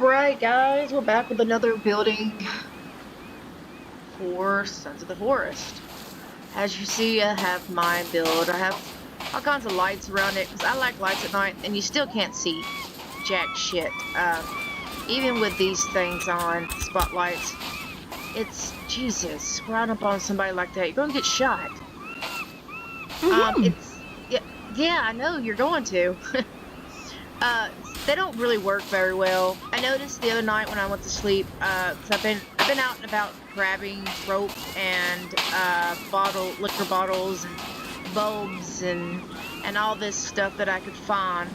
Alright guys, we're back with another building for Sons of the Forest. As you see, I have my build. I have all kinds of lights around it, because I like lights at night, and you still can't see jack shit. Even with these things on, spotlights, it's, Jesus, run up on somebody like that, you're gonna get shot. Yeah, I know, you're going to. They don't really work very well. I noticed the other night when I went to sleep, cause I've been out and about grabbing rope and liquor bottles and bulbs and all this stuff that I could find.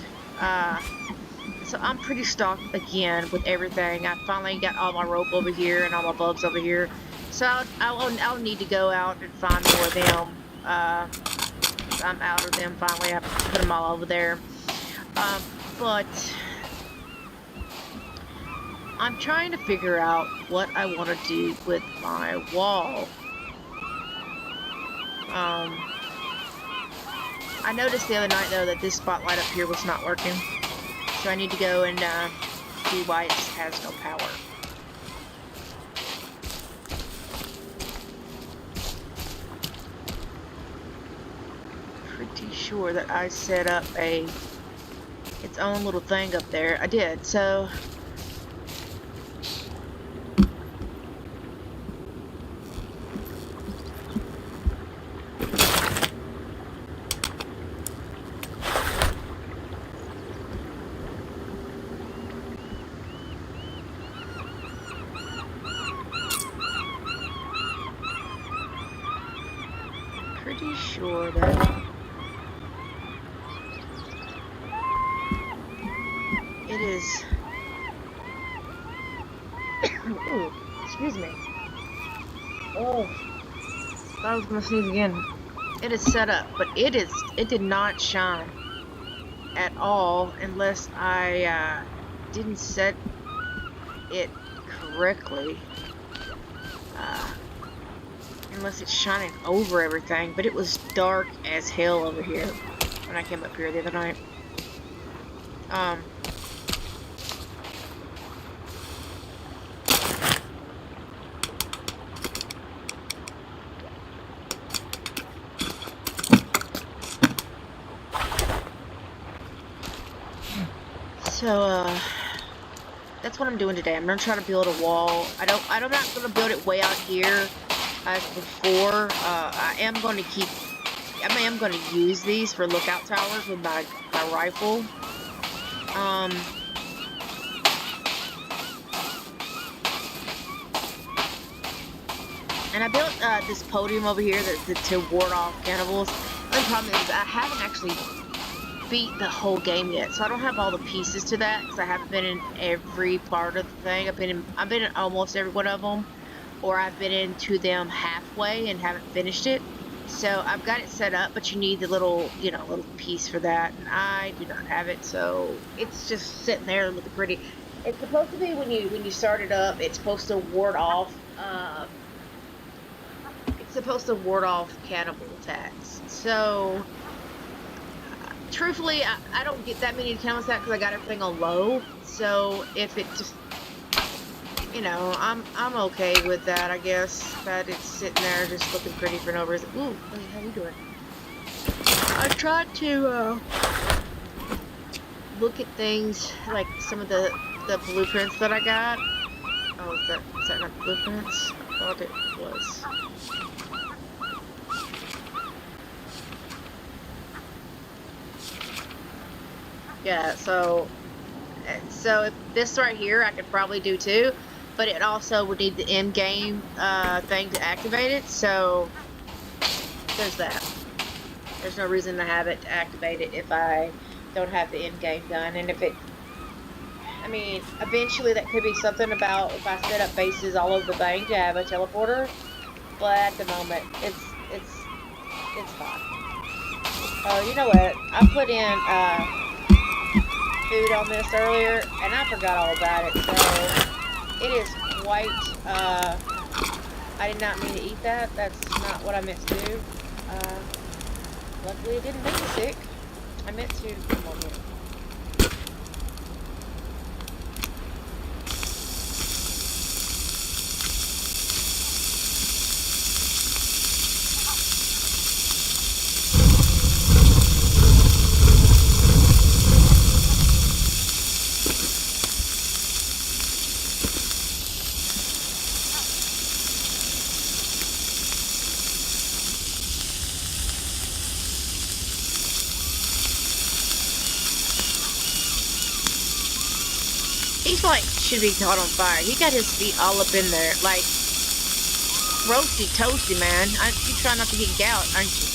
So I'm pretty stocked again with everything. I finally got all my rope over here and all my bulbs over here. So I'll need to go out and find more of them. I'm out of them finally. I put them all over there. But I'm trying to figure out what I want to do with my wall. I noticed the other night though that this spotlight up here was not working, so I need to go and see why it has no power. Pretty sure that I set up its own little thing up there. I did, so pretty sure that it is. Ooh, excuse me. Oh, thought I was gonna sneeze again. It is set up, but it did not shine at all unless I didn't set it correctly. Unless it's shining over everything, but it was dark as hell over here when I came up here the other night. So, that's what I'm doing today. I'm gonna try to build a wall. I'm not gonna build it way out here as before. I am gonna use these for lookout towers with my rifle. And I built this podium over here to ward off cannibals. The only problem is I haven't actually beat the whole game yet, so I don't have all the pieces to that because I haven't been in every part of the thing. I've been in almost every one of them, or I've been into them halfway and haven't finished it. So I've got it set up, but you need the little piece for that, and I do not have it, so it's just sitting there looking pretty. It's supposed to be when you start it up, it's supposed to ward off. It's supposed to ward off cannibal attacks. So truthfully, I don't get that many cannibal attacks because I got everything on low. So if it just, I'm okay with that, I guess. That it's sitting there just looking pretty for no reason. Ooh, hey, how you doing? I tried to look at things like some of the blueprints that I got. Oh, is that not blueprints? I thought it was. Yeah, so if this right here I could probably do too, but it also would need the in-game thing to activate it, so there's that. There's no reason to have it to activate it if I don't have the in-game done, and eventually that could be something about if I set up bases all over the bank to have a teleporter, but at the moment, it's fine. Oh, you know what? I put in, food on this earlier, and I forgot all about it, so it is quite, I did not mean to eat that. That's not what I meant to do. Luckily it didn't make me sick. I meant to, come on here. He's like, should be caught on fire. He got his feet all up in there. Like, roasty toasty, man. You try not to get gout, aren't you?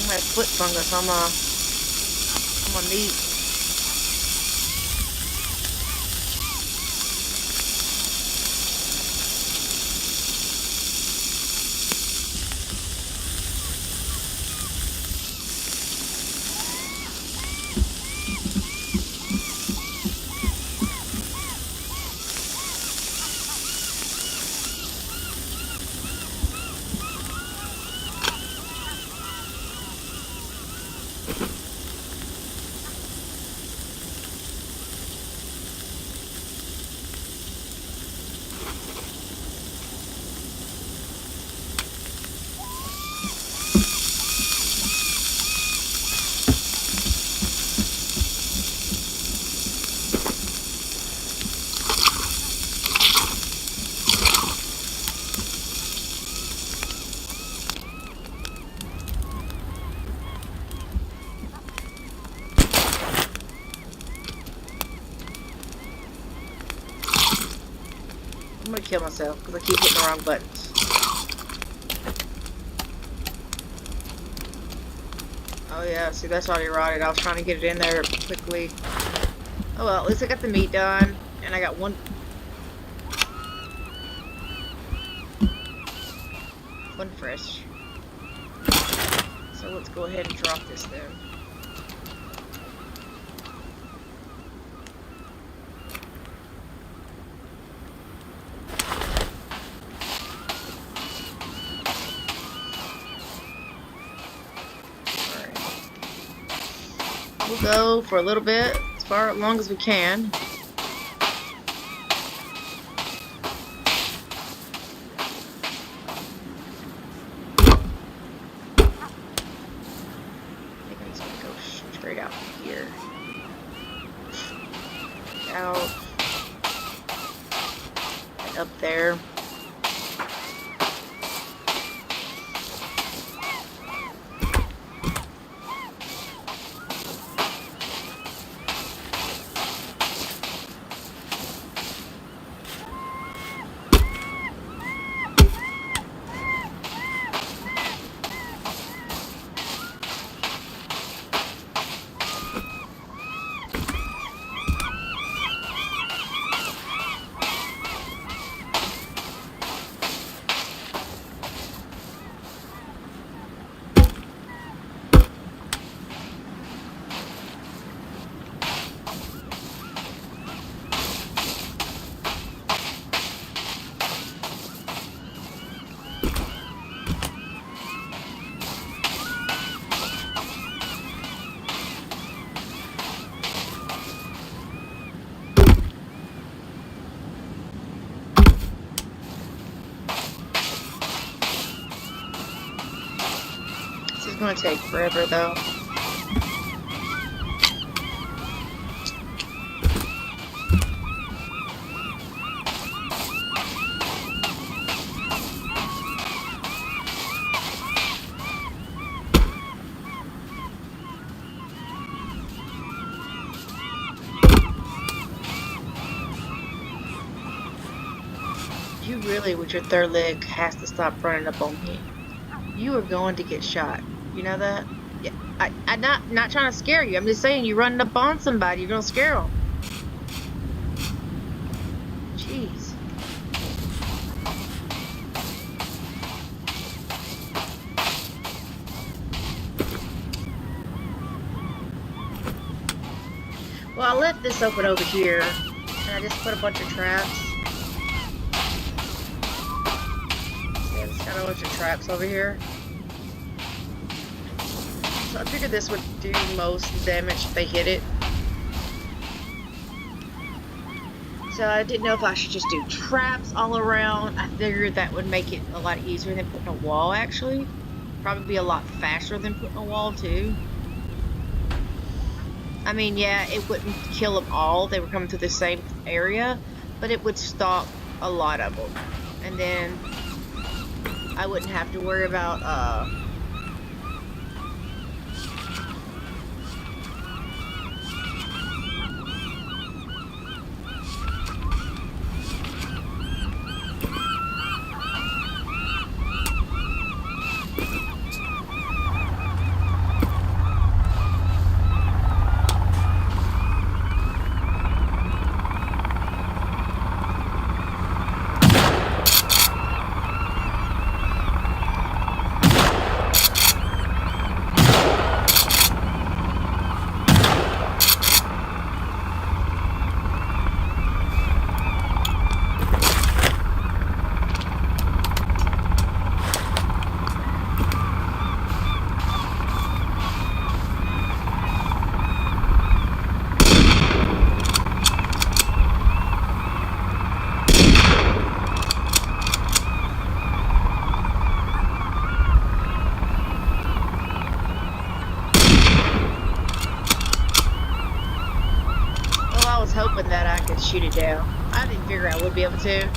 I have foot fungus on my meat. I'm gonna kill myself because I keep hitting the wrong buttons. Oh yeah, see that's already rotted. I was trying to get it in there quickly. Oh well, at least I got the meat done, and I got one fresh. So let's go ahead and drop this then. We'll go for a little bit, as long as we can. I think I'm just gonna go straight out here. Out. And up there. This is going to take forever though. You really, with your third leg, has to stop running up on me. You are going to get shot. You know that? Yeah. I'm not trying to scare you. I'm just saying, you're running up on somebody, you're gonna scare them. Jeez. Well, I left this open over here, and I just put a bunch of traps. Yeah, it's got a bunch of traps over here. So I figured this would do most damage if they hit it. So I didn't know if I should just do traps all around. I figured that would make it a lot easier than putting a wall, actually. Probably be a lot faster than putting a wall, too. I mean, yeah, it wouldn't kill them all. They were coming to the same area, but it would stop a lot of them. And then I wouldn't have to worry about, hoping that I could shoot it down. I didn't figure I would be able to.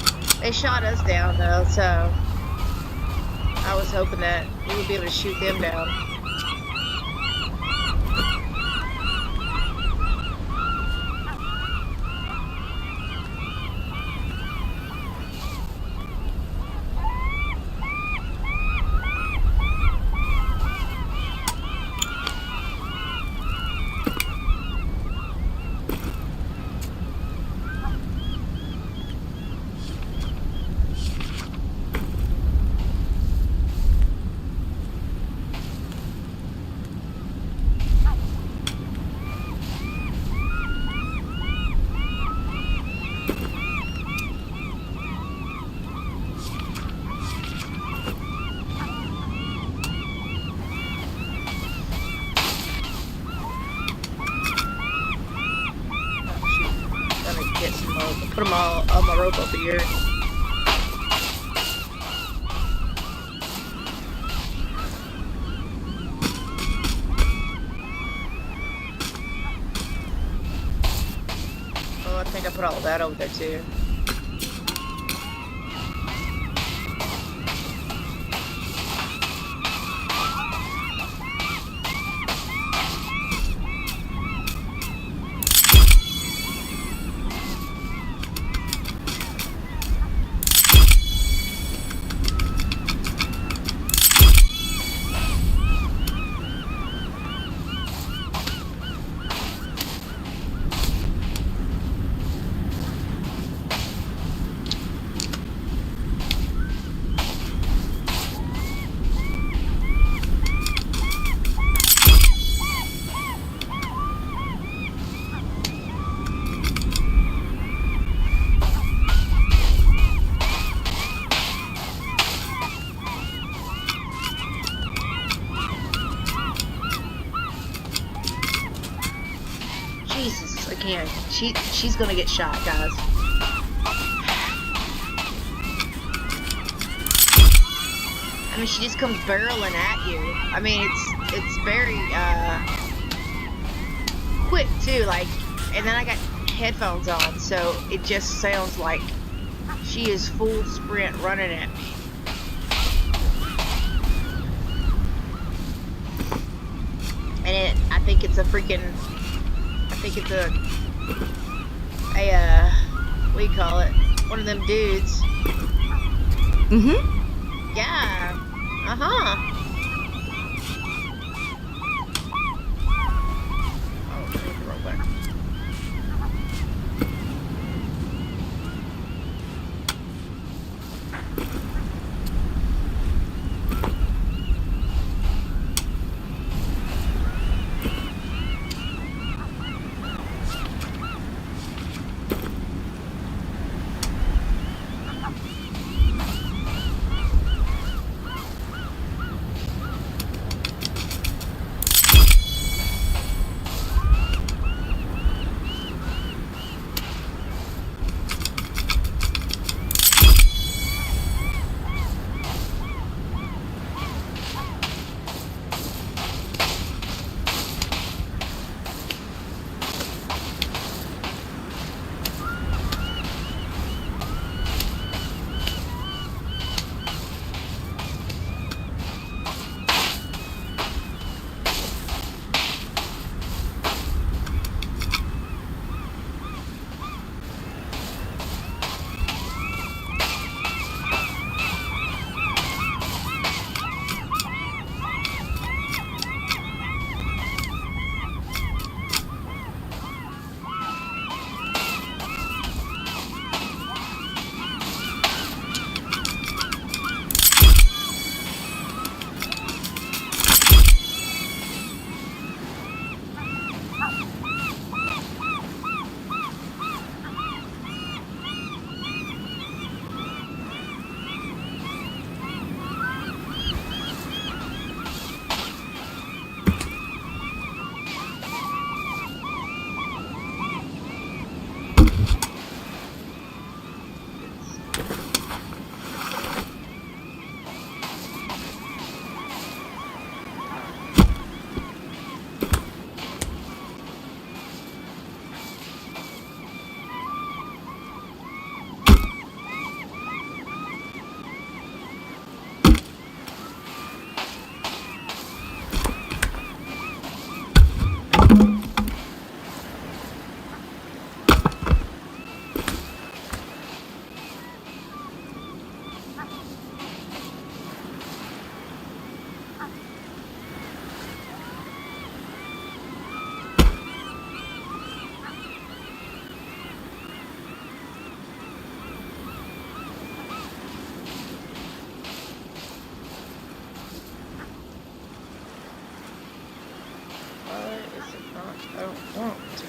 They shot us down though, so I was hoping that we would be able to shoot them down. Put them all on my rope over here. Oh, I think I put all of that over there too. Jesus, again. She's gonna get shot, guys. I mean, she just comes barreling at you. I mean, it's very quick too. Like, and then I got headphones on, so it just sounds like she is full sprint running at me. And I think it's a freaking. I think it's a what do you call it? One of them dudes. Mm-hmm. Yeah. Uh-huh. Oh, I need to roll back.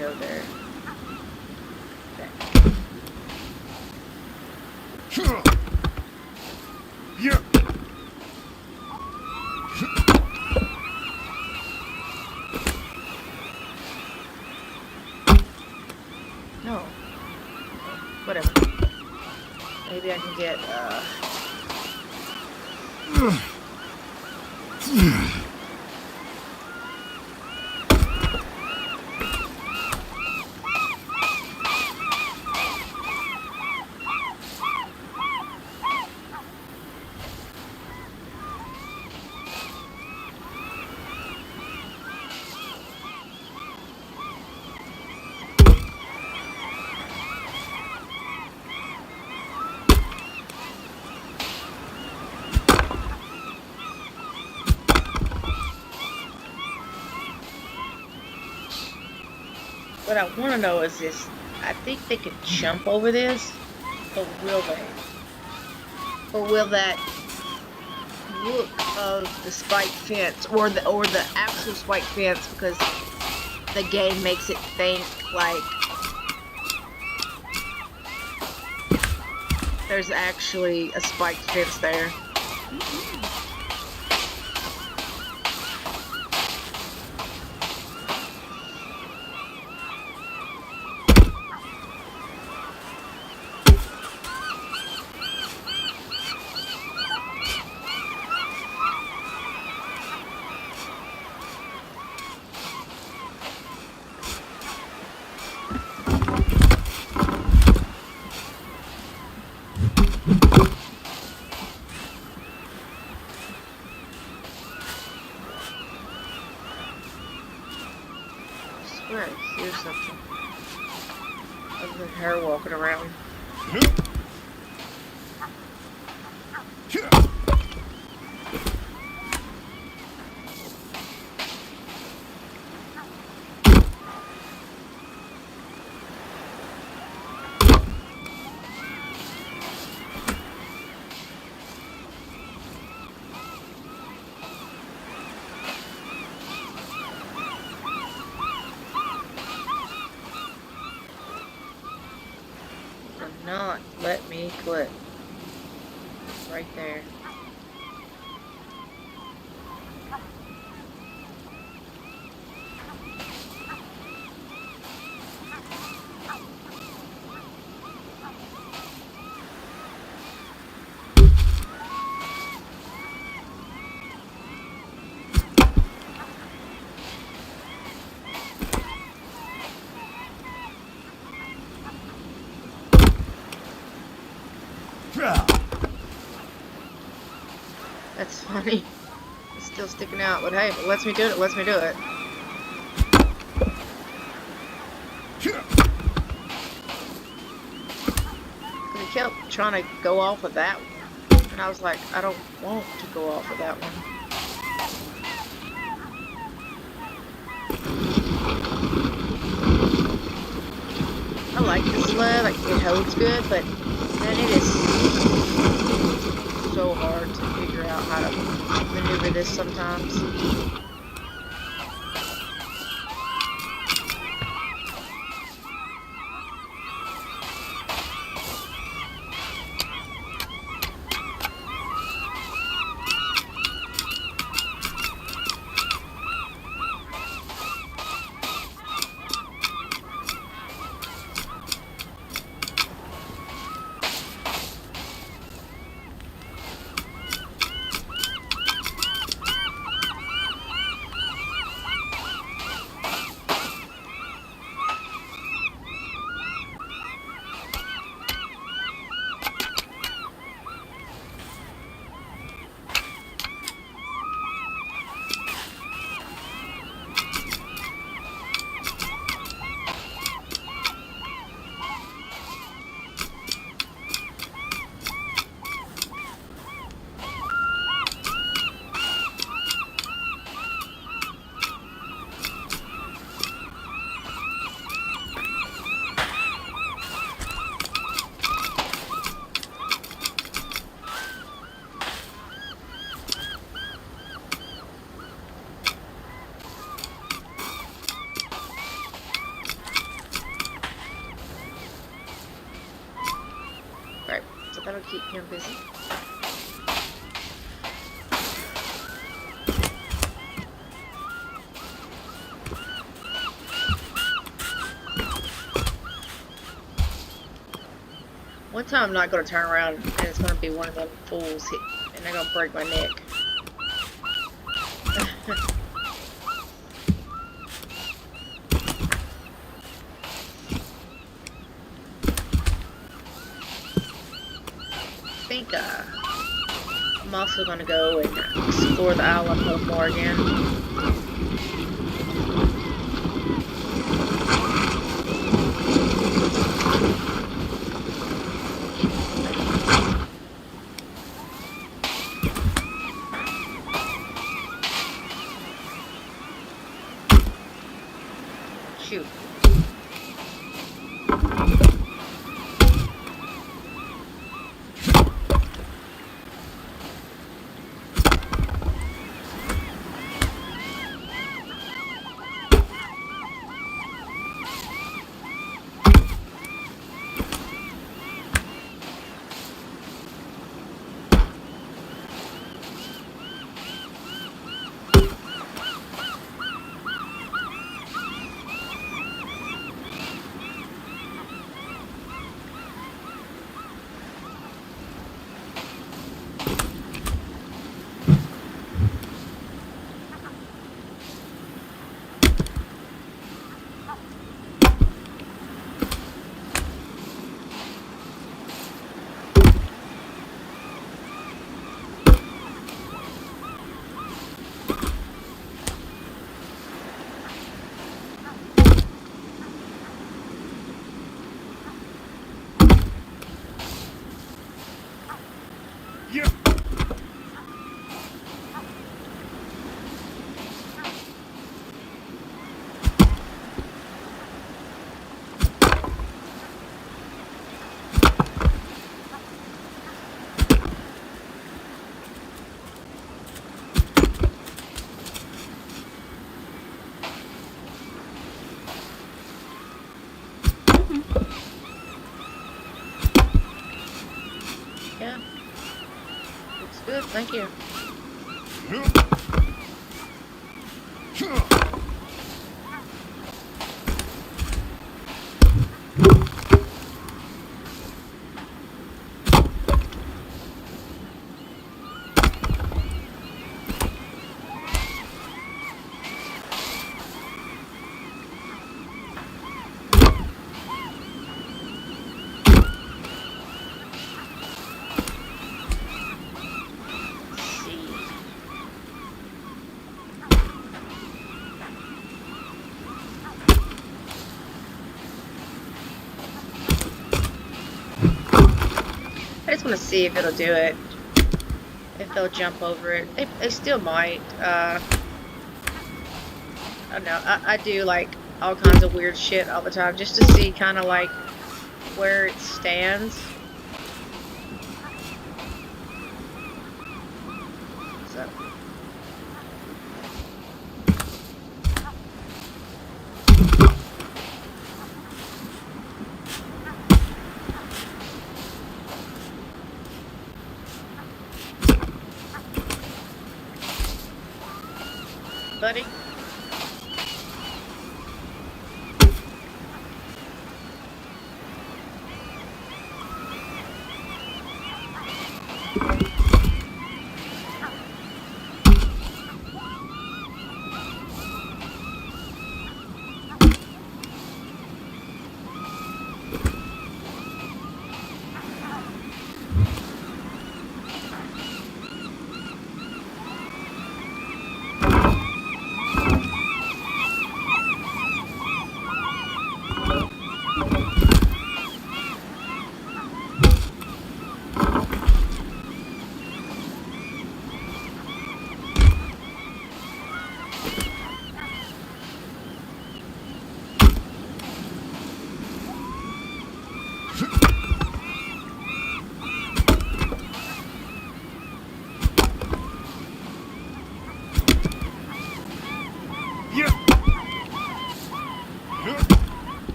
go there. Yeah. No. Whatever. Maybe I can get, what I want to know is this. I think they could jump over this, but will they? Or will that look of the spiked fence, or the actual spiked fence, because the game makes it think like there's actually a spiked fence there. I swear I hear something other than her walking around. Not let me click. Right there. That's funny. It's still sticking out, but hey, if it lets me do it, it lets me do it. Because he kept trying to go off of that one. And I was like, I don't want to go off of that one. I like this sled, like it holds good, but then it is so hard to figure out how to maneuver this sometimes. So that'll keep him busy. One time I'm not going to turn around and it's going to be one of them fools and they're going to break my neck. I think I'm also going to go and explore the island a little more again. Shoot. Yeah. Looks good, thank you. I just want to see if it'll do it. If they'll jump over it. They still might. I don't know. I do like all kinds of weird shit all the time just to see kind of like where it stands. So. Buddy.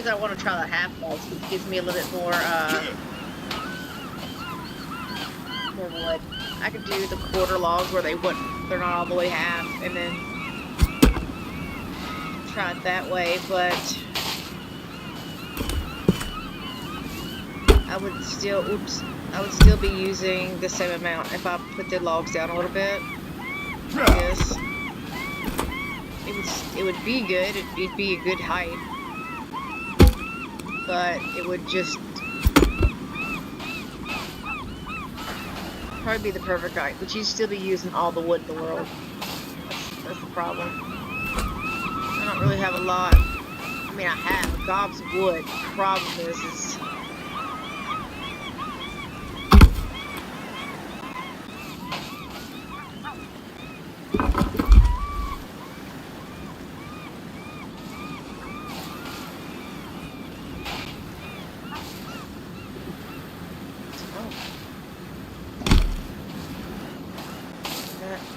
because I want to try the half logs, because it gives me a little bit more wood. I could do the quarter logs where they're not all the way half, and then try it that way, but I would still be using the same amount if I put the logs down a little bit. Yes. It would be good. It'd be a good height, but it would just probably be the perfect height. But you'd still be using all the wood in the world. That's the problem. I don't really have a lot. I mean, I have gobs of wood. The problem is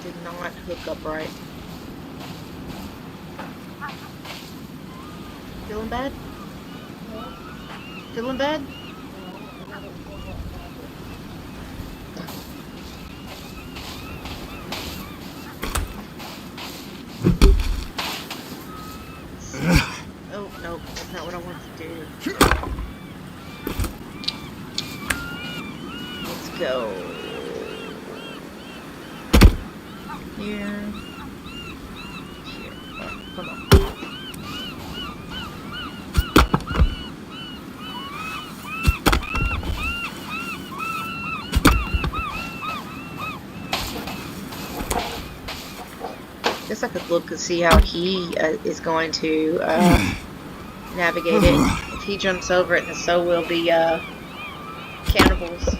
did not hook up right. Feeling bad? Feeling bad? Oh, nope, that's not what I want to do. Let's go. Here. Oh, come on. Guess I could look and see how he is going to navigate it. If he jumps over it, then so will the cannibals.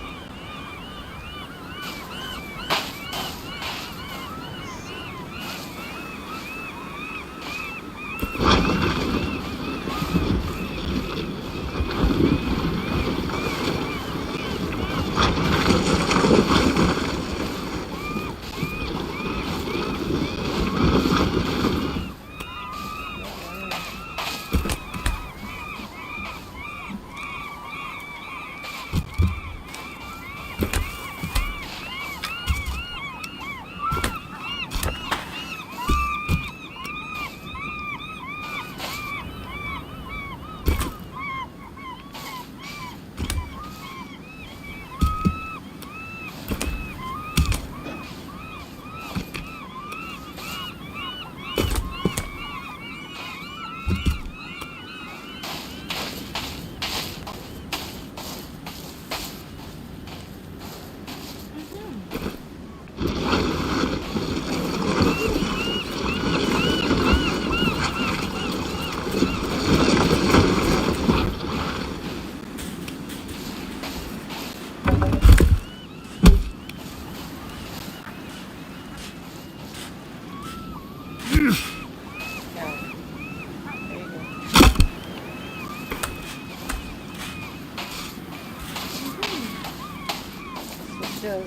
Does.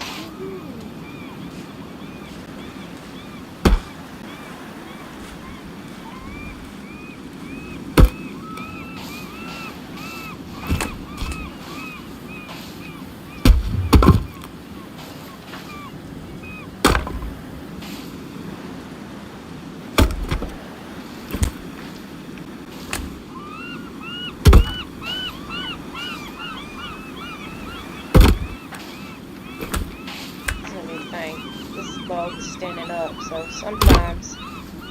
This bug is standing up, so sometimes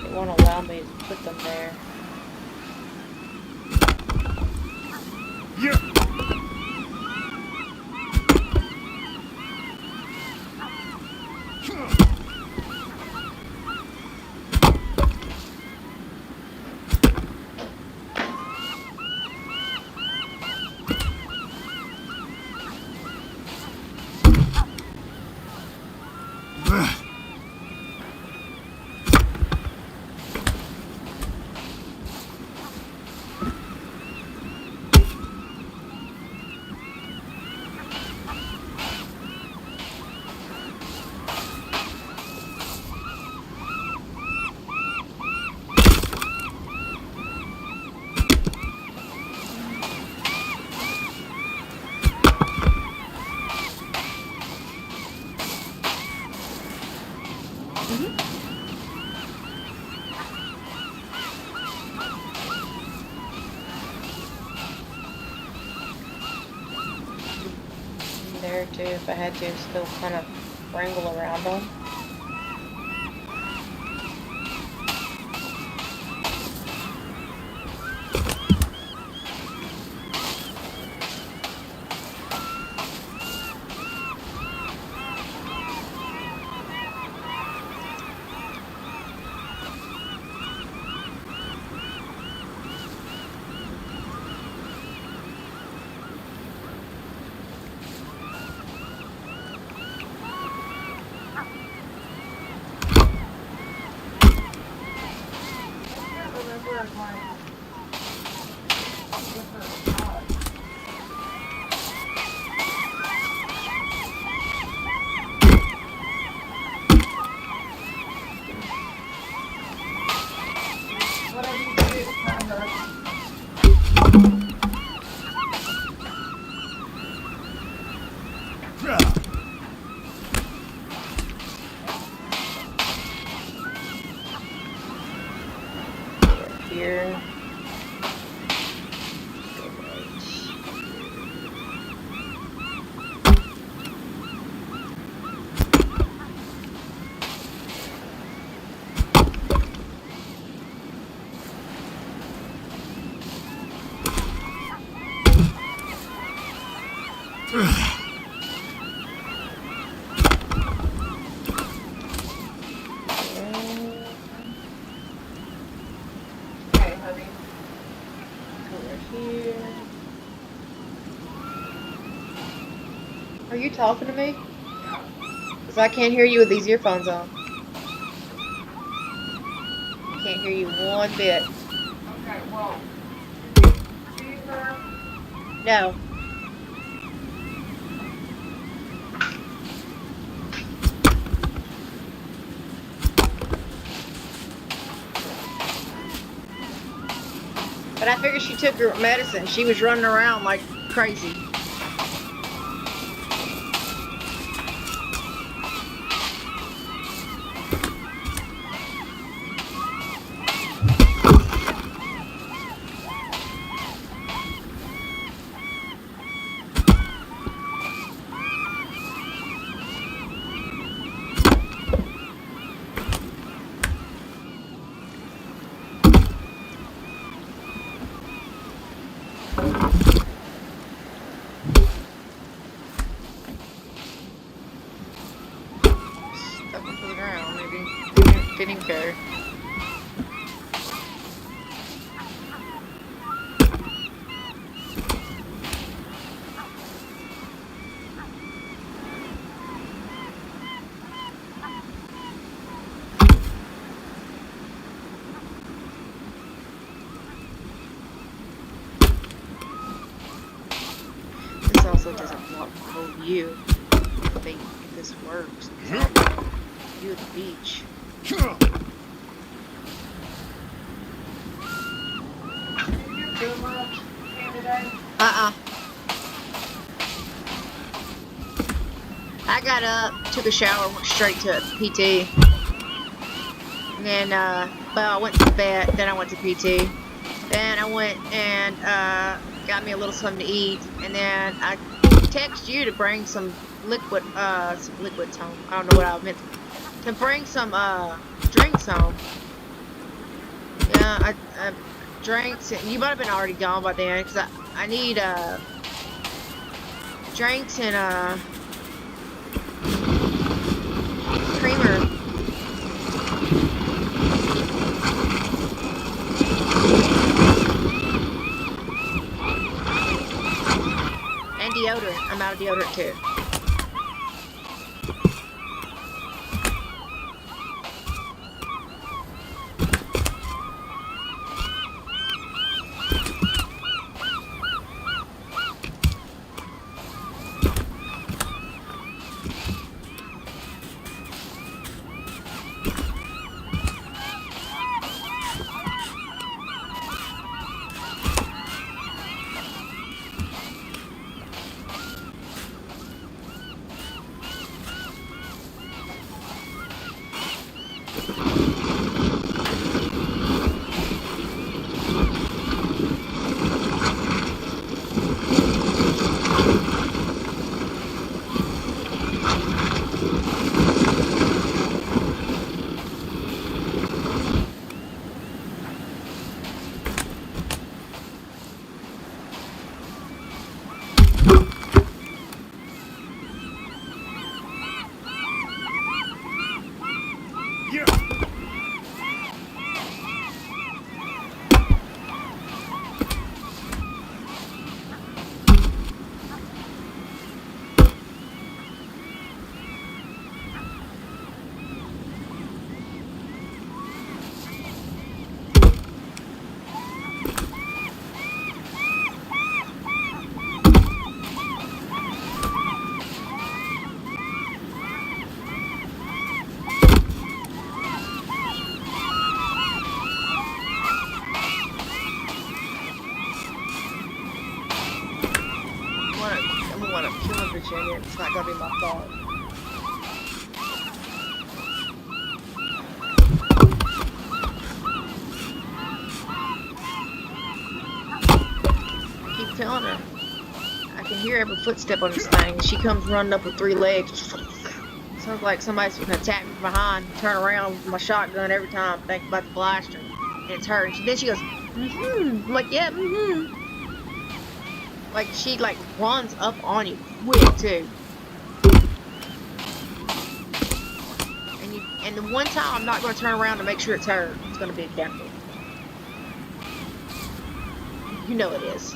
it won't allow me to put them there. Yeah. there too if I had to still kind of wrangle around them. Here. Okay, honey. Over here. Are you talking to me? Because I can't hear you with these earphones on. I can't hear you one bit. Okay, well. No. But I figured she took her medicine. She was running around like crazy. Stuck into the ground, maybe. Didn't care. This also doesn't block the whole view. I think this works. View of the beach. I got up, took a shower, went straight to PT. And then, well, I went to bed, then I went to PT. Then I went and, got me a little something to eat. And then I texted you to bring some liquids home. I don't know what I meant to bring some, drinks home. Yeah, I drank, you might have been already gone by then, because I need, drinks and, creamer. And deodorant. I'm out of deodorant too. Yeah. I'm gonna wind up killing Virginia. It's not gonna be my fault. I keep telling her. I can hear every footstep on this thing. She comes running up with 3 legs. Sounds like somebody's gonna attack me from behind. Turn around with my shotgun every time. Think about the blaster. And it's her. And then she goes, mm-hmm. I'm like, yeah, mm-hmm. Like, she, like, runs up on you quick, too. And the one time I'm not going to turn around to make sure it's her, it's going to be a chemical. You know it is.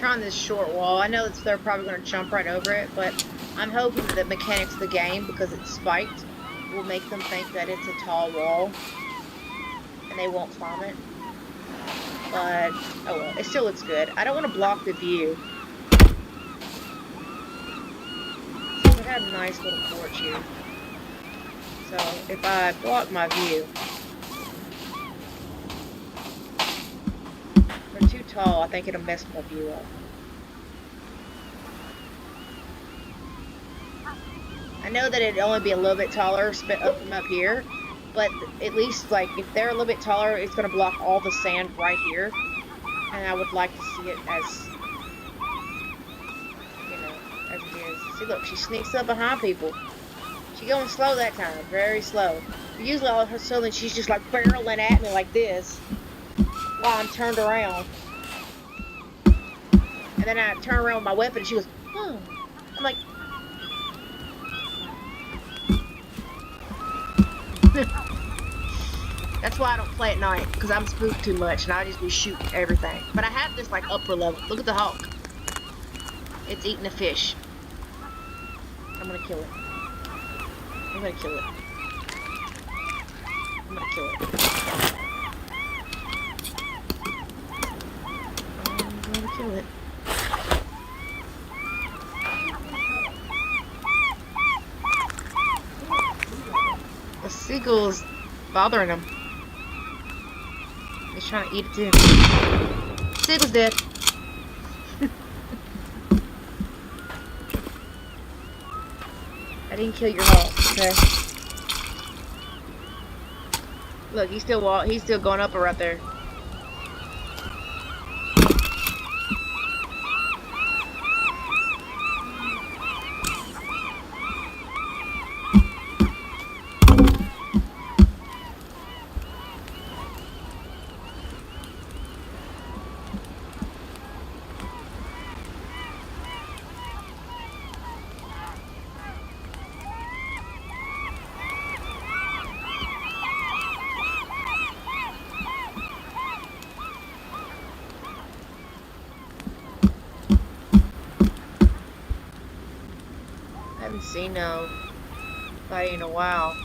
On this short wall. I know that they're probably going to jump right over it, but I'm hoping that the mechanics of the game, because it's spiked, will make them think that it's a tall wall and they won't climb it. But, oh well, it still looks good. I don't want to block the view. So I got a nice little porch here. So if I block my view, if they're too tall, I think it'll mess my view up. I know that it'd only be a little bit taller up from up here, but at least, like, if they're a little bit taller, it's going to block all the sand right here, and I would like to see it as, you know, as it is. See, look, she sneaks up behind people. She going slow that time, very slow. Usually all of her sudden she's just like barreling at me like this, while I'm turned around. And then I turn around with my weapon and she goes, oh. I'm like, That's why I don't play at night, because I'm spooked too much and I just be shooting everything. But I have this like upper level. Look at the hawk. It's eating a fish. I'm gonna kill it. I'm gonna kill it. I'm gonna kill it. I'm gonna kill it. The seagull's bothering him. He's trying to eat it too. Seagull's dead. I didn't kill your hawk, okay? Look, he's still going up right there. I haven't seen nobody in a while.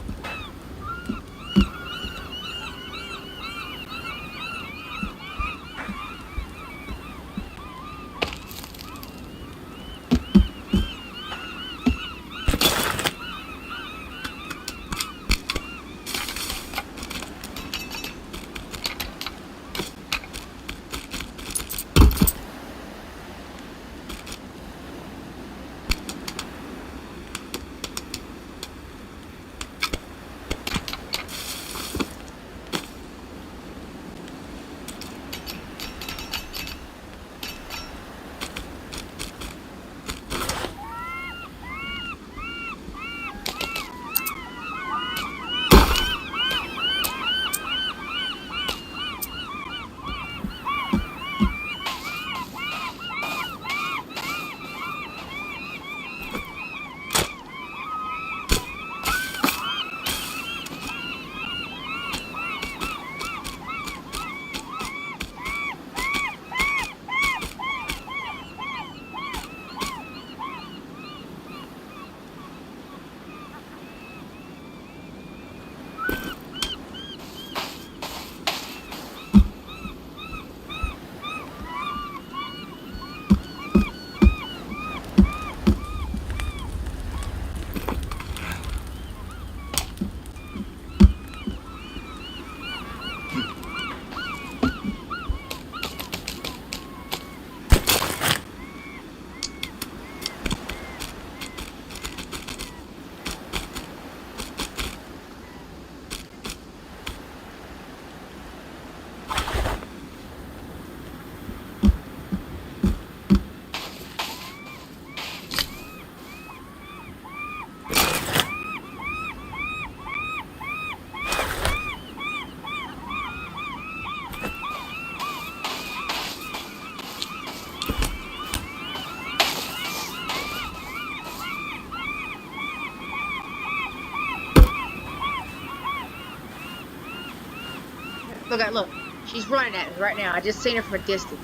Look, she's running at me right now. I just seen her from a distance.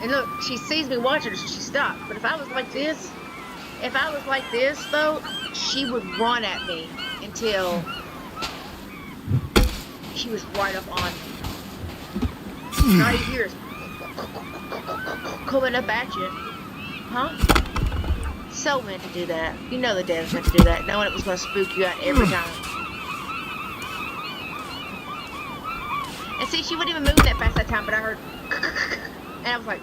And look, she sees me watching her, so she stopped. But if I was like this, though, she would run at me until she was right up on me. Now you hear us coming up at you. Huh? So meant to do that. You know the devs meant to do that, knowing it was going to spook you out every time. And see, she wouldn't even move that fast that time, but I heard, and I was like,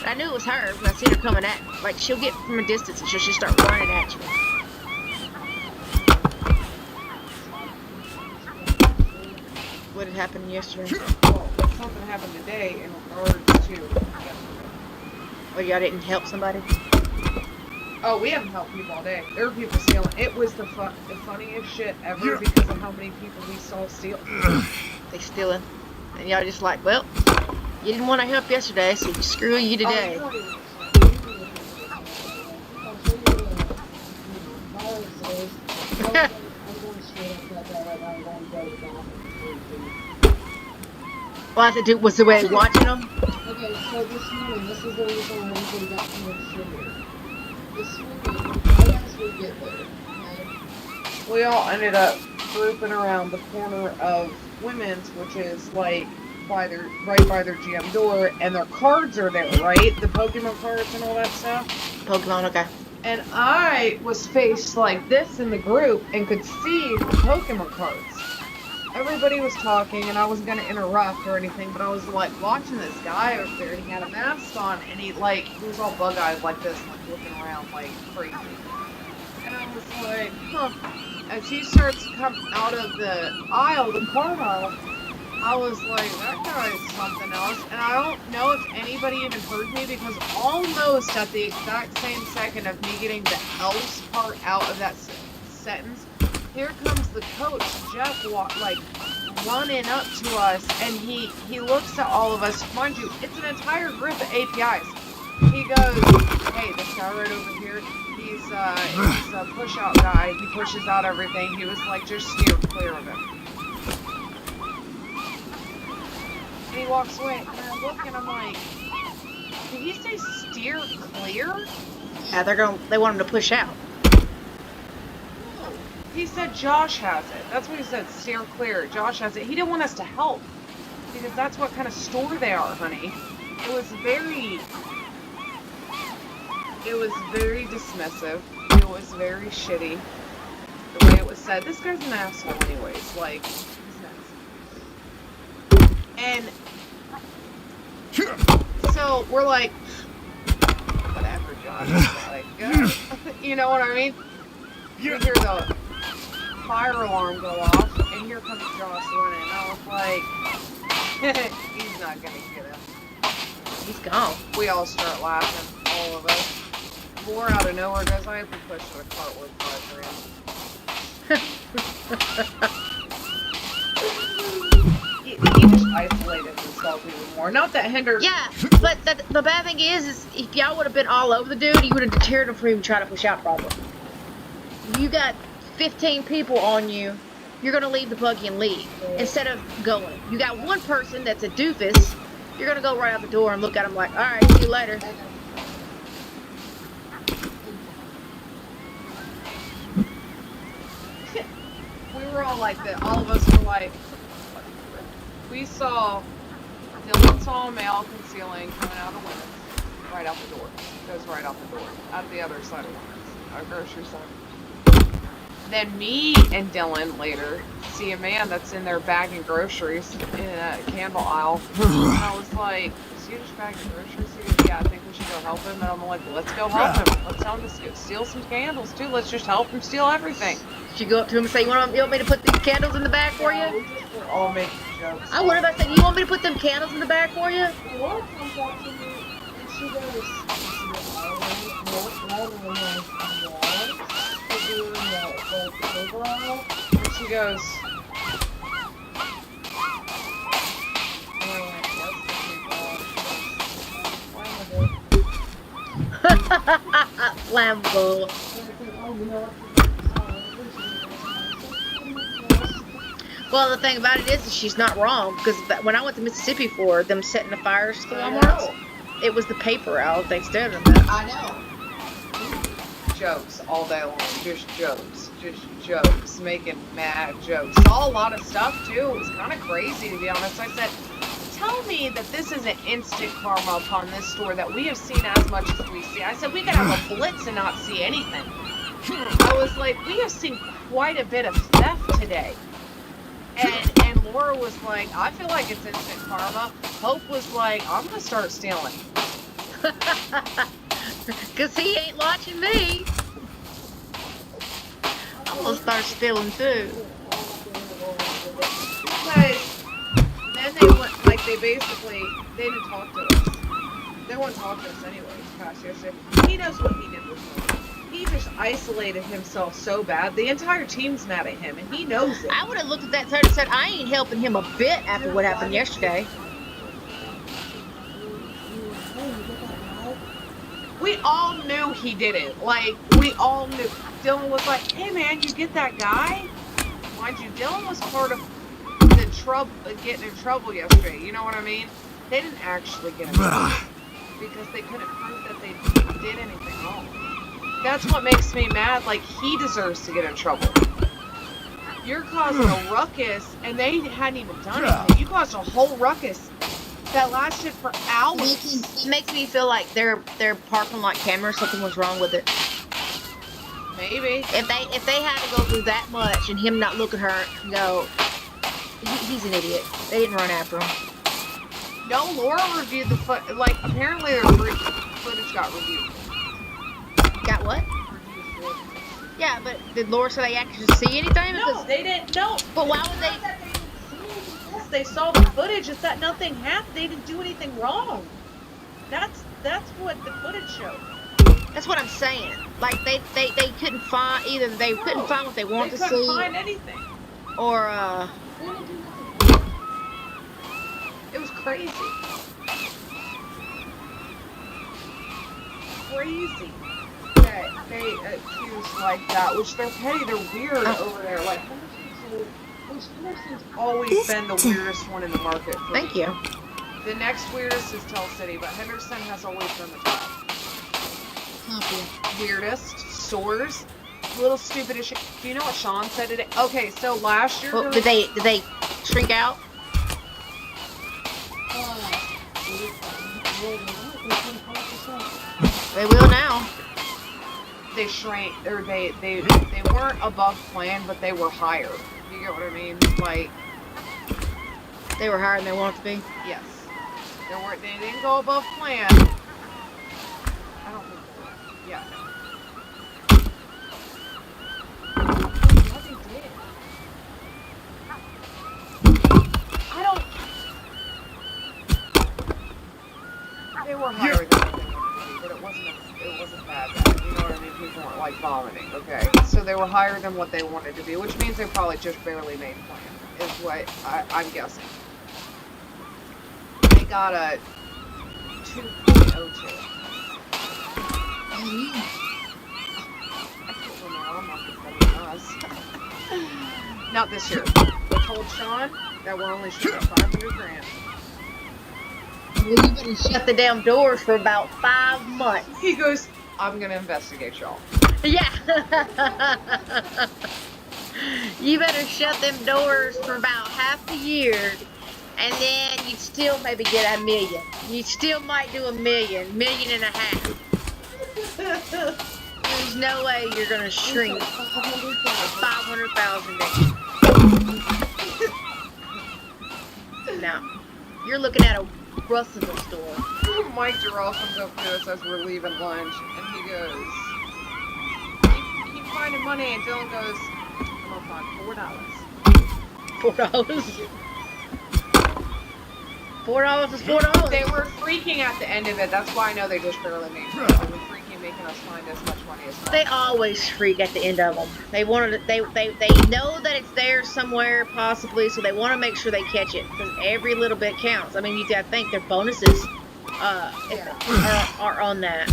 I knew it was her when I seen her coming at me. Like, she'll get from a distance and she'll just start running at you. What had happened yesterday? Well, something happened today in regards to yesterday. Oh, y'all didn't help somebody? Oh, we haven't helped people all day. There were people stealing. It was the funniest shit ever because of how many people we saw steal. They stealing. And y'all just like, well, you didn't want to help yesterday, so screw you today. going straight up that bad. I'm going to go to the bathroom. Well, I said, dude, was the way watching them? Okay, so this morning, this is the reason why everybody got so much sugar. This morning, right as we get there, okay? We all ended up grouping around the corner of women's, which is like right by their GM door, and their cards are there, right? The Pokemon cards and all that stuff. Pokemon, okay. And I was faced like this in the group and could see the Pokemon cards. Everybody was talking, and I wasn't gonna interrupt or anything, but I was like watching this guy over there, and he had a mask on, and he was all bug-eyed like this, like looking around like crazy. And I was like, huh. As he starts to come out of the aisle, the card aisle, I was like, that guy's something else. And I don't know if anybody even heard me, because almost at the exact same second of me getting the else part out of that sentence, here comes the coach, Jeff, running up to us, and he looks at all of us. Mind you, it's an entire group of APIs. He goes, hey, this guy right over here, he's a push-out guy. He pushes out everything. He was like, just steer clear of him. And he walks away, and I look, and I'm like, did he say steer clear? Yeah, they want him to push out. He said Josh has it. That's what he said, steer clear. Josh has it. He didn't want us to help, because that's what kind of store they are, honey. It was very dismissive. It was very shitty. The way it was said. This guy's an asshole anyways. Like, he's nuts. And so we're like, whatever, Josh. Like, you know what I mean? We hear the fire alarm go off, and here comes Josh running. And I was like, he's not gonna get him. He's gone. We all start laughing, all of us. More out of nowhere goes, I have to push to the cart with $5 grand. He just isolated himself even more. Not that hindered. Yeah, but the bad thing is if y'all would have been all over the dude, you would have deterred him from even trying to push out probably. You got 15 people on you, you're going to leave the buggy and leave instead of going. You got one person that's a doofus, you're going to go right out the door and look at him like, alright, see you later. We were all like that. All of us were like, we saw, Dylan saw a male concealing coming out of women's, right out the door. Goes right out the door. Out of the other side of women's, our grocery side. Then me and Dylan later see a man that's in there bagging groceries in a candle aisle. And I was like, is he just bagging groceries? He goes, yeah, I think we should go help him. And I'm like, let's go help him. Let's tell him to steal some candles too. Let's just help him steal everything. Did you go up to him and say, you want me to put these candles in the bag for you? We're all making jokes. I would have said, you want me to put them candles in the bag for you? The Laura comes up to me, and she goes, And she goes, Flammable. Well, the thing about it is she's not wrong, because when I went to Mississippi for them setting the fires to Walmart, it was the paper out they stared at that. I know. jokes all day long. Just jokes. Making mad jokes. Saw a lot of stuff too. It was kind of crazy, to be honest. I said, tell me that this is an instant karma upon this store that we have seen as much as we see. I said, we could have a blitz and not see anything. I was like, we have seen quite a bit of theft today. And Laura was like, I feel like it's instant karma. Hope was like, I'm going to start stealing. Because he ain't watching me. I'm going to start stealing too. Because then they went, like, they didn't talk to us. They wouldn't talk to us anyways, past yesterday. He knows what he did with me. He just isolated himself so bad. The entire team's mad at him, and he knows it. I would have looked at that and said, I ain't helping him a bit after what happened yesterday. We all knew he didn't. Like, we all knew. Dylan was like, hey man, you get that guy? Mind you, Dylan was part of the trouble, getting in trouble yesterday. You know what I mean? They didn't actually get him because they couldn't prove that they did anything wrong. That's what makes me mad. Like, he deserves to get in trouble. You're causing a ruckus, and they hadn't even done anything. You caused a whole ruckus that lasted for hours. It makes me feel like their parking lot camera, something was wrong with it. Maybe. If they had to go through that much and him not look at her and go, he's an idiot. They didn't run after him. No, Laura reviewed the like, apparently their footage got reviewed. Got what? Yeah, but did Laura say they actually see anything? No, they didn't. No. But why would they? Yes, they saw the footage. It's that nothing happened. They didn't do anything wrong. That's what the footage showed. That's what I'm saying. Like they couldn't find either. They couldn't find what they wanted to see. They couldn't find anything. Or it was crazy. Crazy. That they accuse like that, which they're petty. They're weird over there. Like Henderson's always been the weirdest one in the market. Thank you. The next weirdest is Tell City, but Henderson has always been the top. Weirdest, sores, little stupid as shit. Do you know what Sean said today? Okay, so last year. Well, did they shrink out? They will now. They shrank, or they weren't above plan, but they were higher. You get what I mean? Like, they were higher than they wanted to be. Yes. They didn't go above plan. I don't think they were. Yeah. What they did. I don't. They were higher than what they wanted to be, but it wasn't bad. You know what I mean? People weren't like vomiting. Okay. So they were higher than what they wanted to be, which means they probably just barely made plan. Is what I'm guessing. They got a 2.02. I can't remember. I'm not gonna us. Not this year. I told Sean that we're only shooting $500,000. Well, you better shut the damn doors for about 5 months. He goes, I'm gonna investigate y'all. Yeah. You better shut them doors for about half a year, and then you'd still maybe get $1 million. You still might do $1 million, $1.5 million. There's no way you're gonna shrink 500,000. No, you're looking at a Russellville store. Mike Durrell comes up to us as we're leaving lunch, and he goes, keep finding money, and Dylan goes, I'm gonna find $4. $4? $4 is $4. They were freaking at the end of it. That's why I know they just barely made it. They were freaking making us find as much money as possible. They always freak at the end of them. They wanted they know that it's there somewhere possibly, so they want to make sure they catch it because every little bit counts. I mean, you gotta think their bonuses are on that.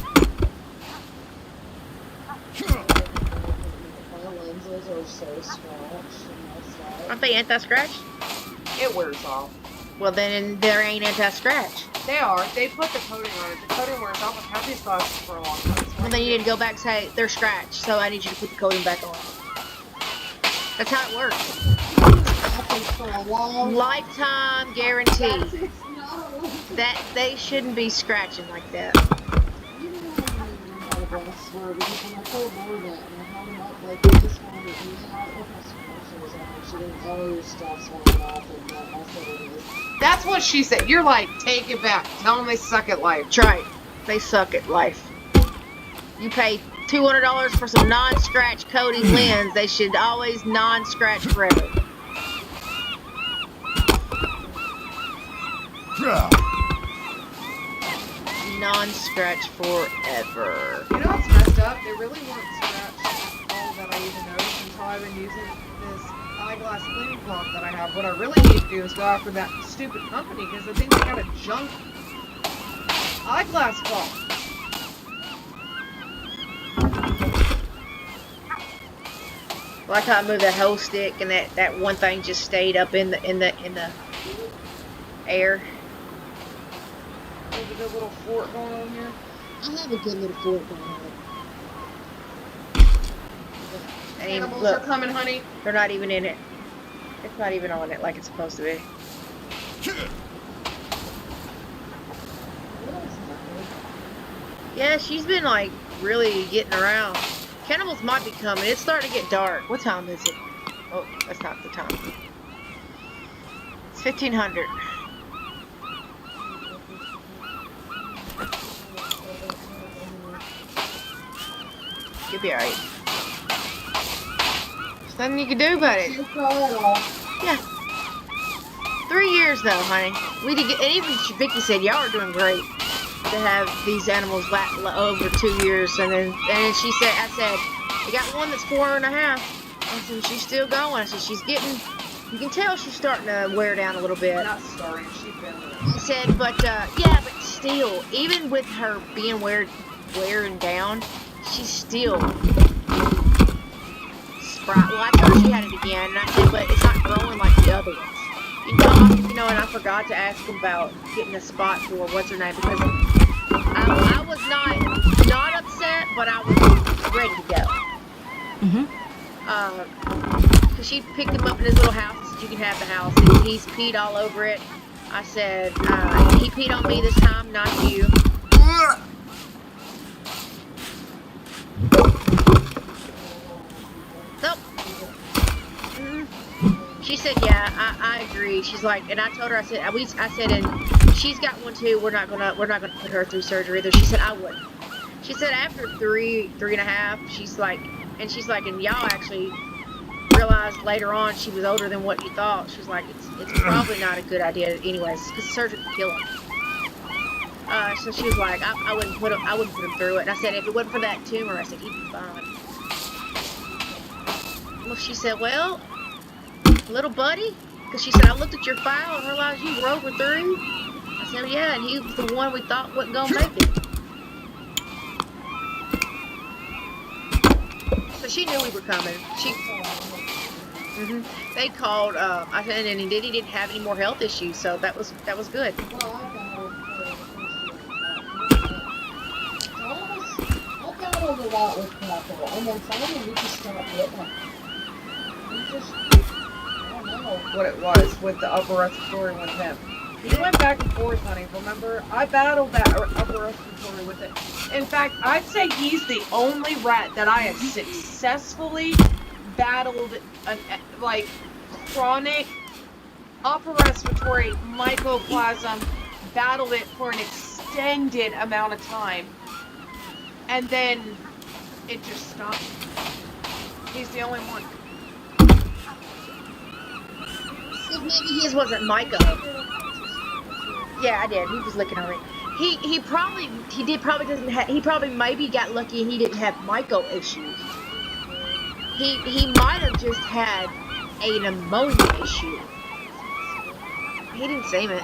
My lenses are so scratched and messed up. Aren't they anti-scratch? It wears off. Well, then there ain't anti-scratch. They are. They put the coating on it. The coating wears off. I've had these glasses for a long time. Well, then you need to go back and say they're scratched, so I need you to put the coating back on. That's how it works. For a long Lifetime guarantee. It's not a That they shouldn't be scratching like that. You know how the glasses were because when I told Laura that and I held them up like this one and using all the commercials on there, she didn't all your stuff's falling off and I said it is. That's what she said. You're like, take it back. Tell them they suck at life. That's right. They suck at life. You pay $200 for some non-scratch coating lens. They should always non-scratch forever. Non-scratch forever. You know what's messed up? They really weren't scratched all that I even noticed until I've been using this eyeglass cleaning cloth that I have. What I really need to do is go after that stupid company because I think they got a junk eyeglass cloth. Like how I moved that whole stick and that one thing just stayed up in the air. There's a good little fort going on here. I have a good little fort going on. And even, Animals look, are coming, honey. they're not even in it. It's not even on it like it's supposed to be. Yeah, she's been like really getting around. Cannibals might be coming. It's starting to get dark. What time is it? Oh, that's not the time. It's 1500. You'll be alright. There's nothing you can do about it. Yeah. 3 years though, honey. We did get, and even Vicky said y'all are doing great to have these animals over 2 years, and then she said, I said, I got one that's 4.5. I said she's still going. I said she's getting. You can tell she's starting to wear down a little bit. Not starting. She's been. I said, but yeah, but still, even with her being wearing down, she's still spry. Well, I told her she had it again, and I said, but it's not growing like the other ones. You know, and I forgot to ask him about getting a spot for what's her name, because I was not upset, but I was ready to go. Because she picked him up in his little house and said, you can have the house. And he's peed all over it. I said, he peed on me this time, not you. Nope. She said, yeah, I agree. She's like, and I told her, I said, and she's got one too. We're not gonna put her through surgery either. She said, I wouldn't. She said after 3.5, she's like, and y'all actually realized later on she was older than what you thought. She's like, it's probably not a good idea anyways, because surgery could kill him. So she was like, I wouldn't put him through it. And I said, if it wasn't for that tumor, I said he'd be fine. Well, she said, well, little buddy, because she said, I looked at your file and realized you were over 3. I said, yeah, and he was the one we thought wasn't gonna make it. So she knew we were coming. They called. I said, and he didn't have any more health issues, so that was good. I battled a lot with capital, and then finally we just stopped getting them. I don't know What it was with the upper respiratory with him. He went back and forth, honey. Remember, I battled that upper respiratory with it. In fact, I'd say he's the only rat that I have successfully battled like chronic upper respiratory mycoplasm. Battled it for an extended amount of time, and then it just stopped. He's the only one. Maybe his wasn't Myco. Yeah, I did. He was licking on it. He probably maybe got lucky and he didn't have Myco issues. He might have just had a pneumonia issue. He didn't seem it.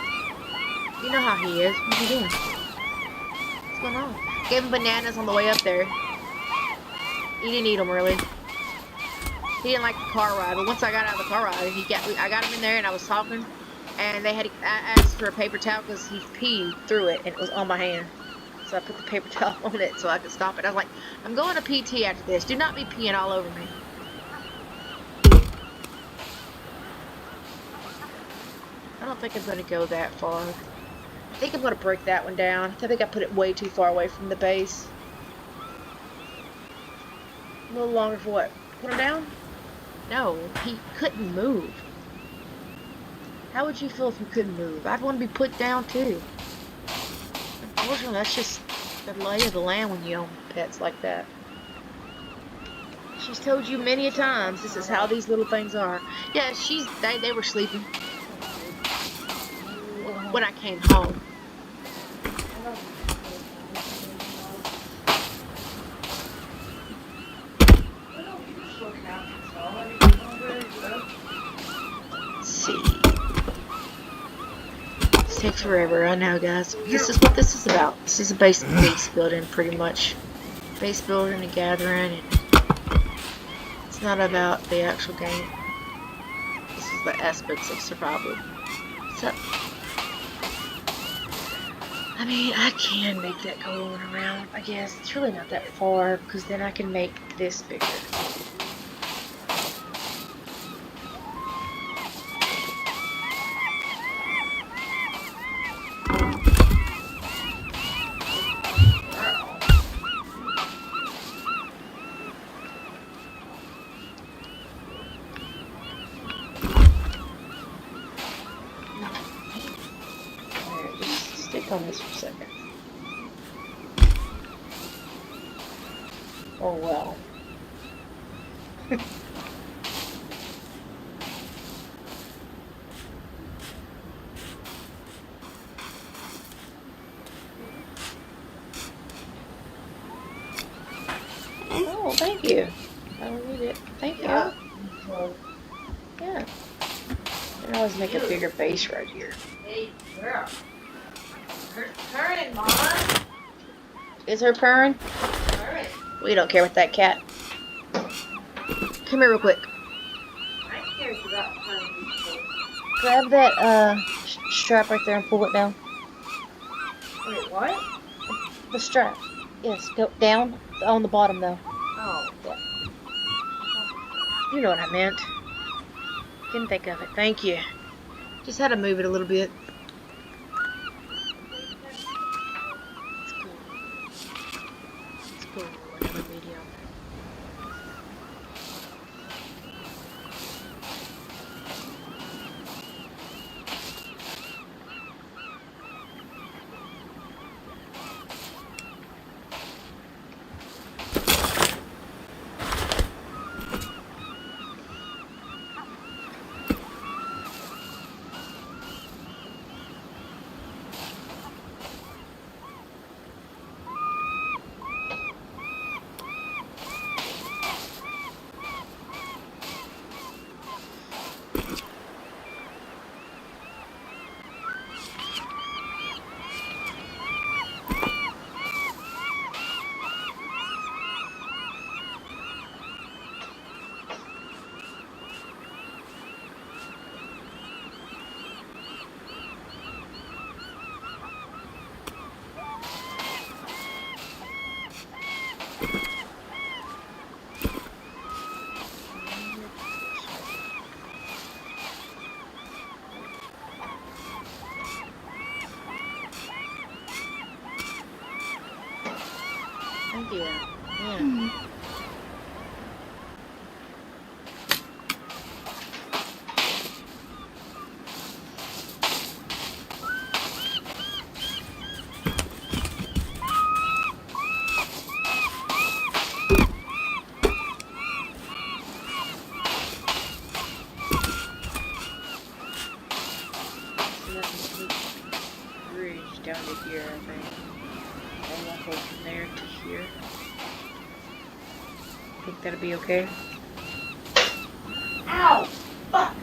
You know how he is. What's he doing? What's going on? Gave him bananas on the way up there. He didn't eat them really. He didn't like the car ride, but once I got out of the car ride, I got him in there and I was talking, and I asked for a paper towel because he peed through it and it was on my hand. So I put the paper towel on it so I could stop it. I was like, I'm going to PT after this. Do not be peeing all over me. I don't think I'm going to go that far. I think I'm going to break that one down. I think I put it way too far away from the base. A little longer for what? Put him down? No, he couldn't move. How would you feel if you couldn't move? I'd want to be put down too. Unfortunately, that's just the lay of the land when you own pets like that. She's told you many a times this is how these little things are. Yeah, they were sleeping when I came home. Let's see. This takes forever, I know, guys. This is what this is about. This is a base building, pretty much. Base building and gathering and It's not about the actual game. This is the aspects of survival. So, I mean, I can make that go on around. I guess it's really not that far because then I can make this bigger. Alright, just stick on this for a second. Oh well. Oh, thank you. I don't need it. Thank you. Yeah. Yeah. I can always make a bigger base right here. Hey, girl. Turn, Mama. Is her purring? Turn. We don't care with that cat. Come here real quick. I cares about turning. Grab that strap right there and pull it down. Wait, what? The strap. Yes, go down on the bottom though. Oh. Yeah. You know what I meant. Couldn't think of it. Thank you. Just had to move it a little bit. It's cool. It's cool. Whatever medium. Thank you. Yeah. So that's a complete bridge down to here, I think. I'll walk over from there to here. Think that'll be okay? Ow! Fuck!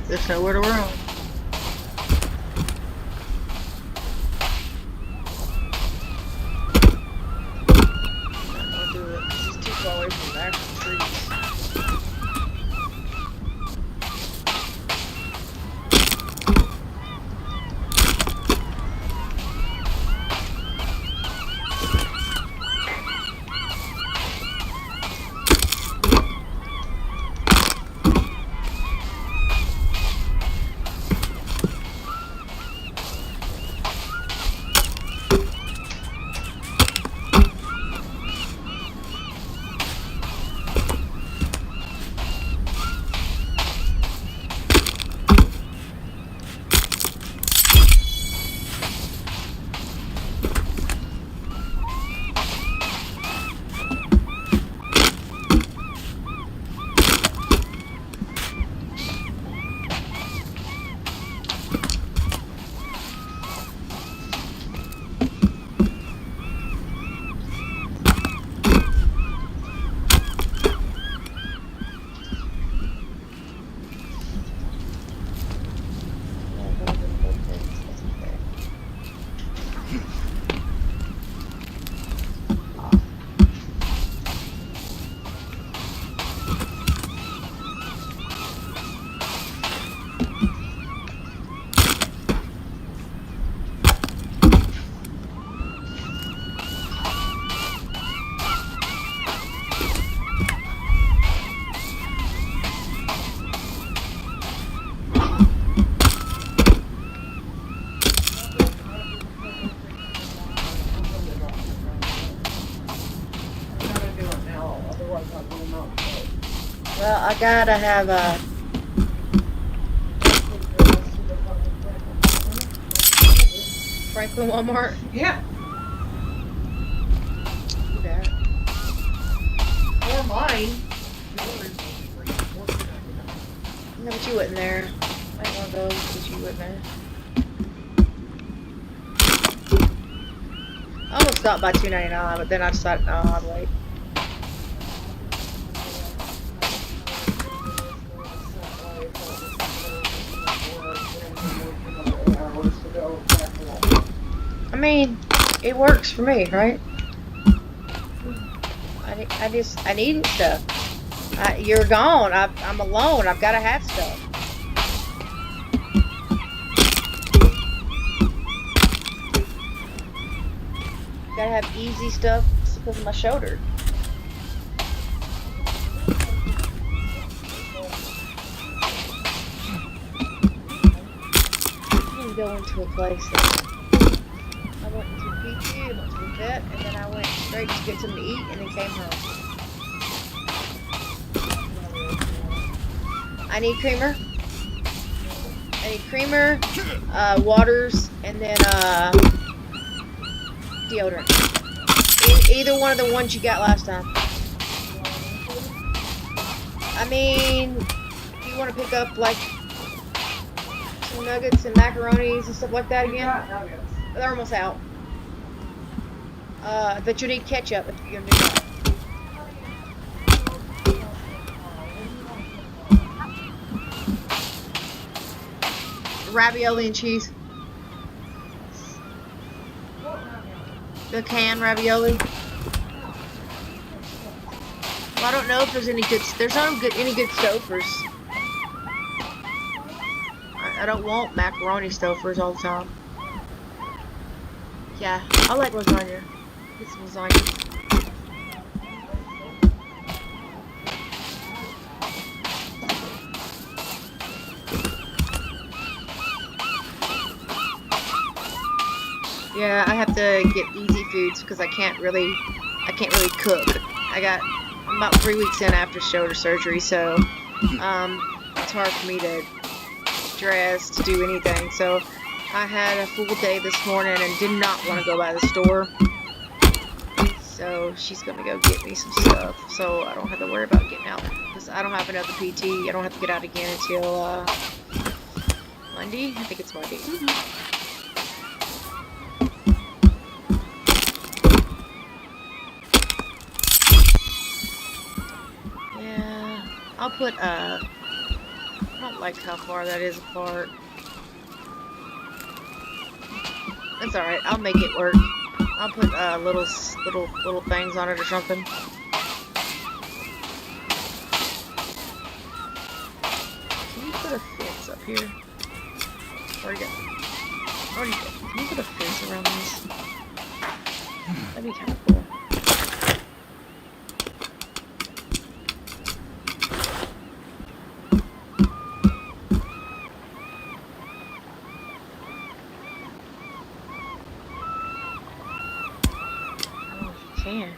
There's nowhere to run. I'm not gonna do it because he's too far away from the actual trees. Well, I gotta have a... Franklin Walmart? Yeah. Okay. Or mine. No, but you wasn't there. I ain't one of those because you wasn't there. I almost stopped by $2.99, but then I decided, no, I'd wait. I mean, it works for me, right? I needed stuff. You're gone. I'm alone. I've got to have stuff. Gotta have easy stuff because of my shoulder. I didn't go into a place that I went into a PT, I went to the vet, and then I went straight to get something to eat and then came home. I need creamer. I need creamer, waters, and then deodorant. Either one of the ones you got last time. I mean, if you want to pick up like some nuggets and macaronis and stuff like that again, they're almost out. But you need ketchup if you're gonna do that. Ravioli and cheese. The canned ravioli. Well, I don't know if there's any good. There's not any good Stouffer's. I don't want macaroni Stouffer's all the time. Yeah, I like lasagna. Get some lasagna. Yeah, I have to get easy foods because I can't really cook. I'm about 3 weeks in after shoulder surgery, so it's hard for me to dress, to do anything. So I had a full day this morning and did not want to go by the store. So she's gonna go get me some stuff, so I don't have to worry about getting out because I don't have another PT. I don't have to get out again until Monday. I think it's Monday. I'll put don't like how far that is apart. That's alright, I'll make it work. I'll put little things on it or something. Can you put a fence up here? Where'd you go? Where'd you go? Can you put a fence around this? That'd be kind of cool. Can.